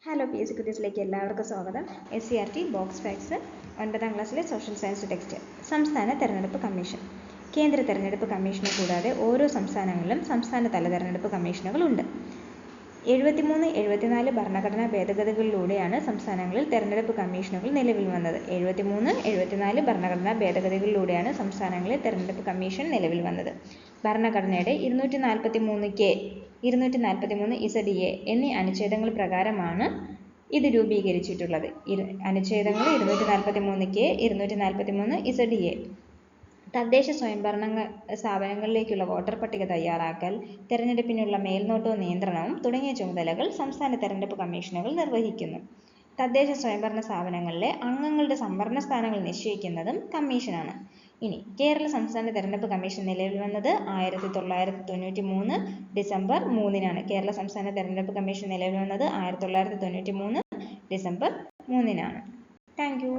Hello P S C കുട്ടീസിലേക്ക് എല്ലാവർക്കും സ്വാഗതം. SCERT box facts 9ാം ക്ലാസ്സിലെ സോഷ്യൽ സയൻസ് ടെക്സ്റ്റ്. സംസ്ഥാന തെരഞ്ഞെടുപ്പ് കമ്മീഷൻ. കേന്ദ്ര തെരഞ്ഞെടുപ്പ് കമ്മീഷനെ കൂടാതെ ഓരോ സംസ്ഥാനങ്ങളിലും സംസ്ഥാന തല തെരഞ്ഞെടുപ്പ് കമ്മീഷനുകളുണ്ട്. 73, 74 ഭരണഘടനാ ഭേദഗതികളിലൂടെയാണ് സംസ്ഥാനങ്ങളിൽ തെരഞ്ഞെടുപ്പ് കമ്മീഷനുകൾ നിലവിൽ വന്നത്. 73, 74 ഭരണഘടനാ ഭേദഗതികളിലൂടെയാണ് സംസ്ഥാനങ്ങളിൽ തെരഞ്ഞെടുപ്പ് കമ്മീഷൻ നിലവിൽ വന്നത്. ഭരണഘടനയുടെ 243K, 243ZA എന്നീ അനുച്ഛേദങ്ങൾ പ്രകാരമാണ് ഇത് രൂപീകരിച്ചിട്ടുള്ളത്. അനുച്ഛേദങ്ങൾ 243K, 243ZA. തദ്ദേശ സ്വയംഭരണ സ്ഥാപനങ്ങളിലേക്കുള്ള വോട്ടർ പട്ടിക തയ്യാറാക്കൽ, തെരഞ്ഞെടുപ്പിനുള്ള മേൽനോട്ടവും നിയന്ത്രണവും തുടങ്ങിയ ചുമതലകൾ സംസ്ഥാന തെരഞ്ഞെടുപ്പ് കമ്മീഷനുകൾ നിർവഹിക്കുന്നു. തദ്ദേശ സ്വയംഭരണ സ്ഥാപനങ്ങളിലെ അംഗങ്ങളുടെ സംവരണ സ്ഥാനങ്ങൾ നിശ്ചയിക്കുന്നതും കമ്മീഷനാണ്. ഇനി കേരള സംസ്ഥാന തെരഞ്ഞെടുപ്പ് കമ്മീഷൻ നിലവിൽ വന്നത് 1993 ഡിസംബർ 3-നാണ്. കേരള സംസ്ഥാന തെരഞ്ഞെടുപ്പ് കമ്മീഷൻ നിലവിൽ വന്നത് 1993 ഡിസംബർ 3-നാണ്. Thank you.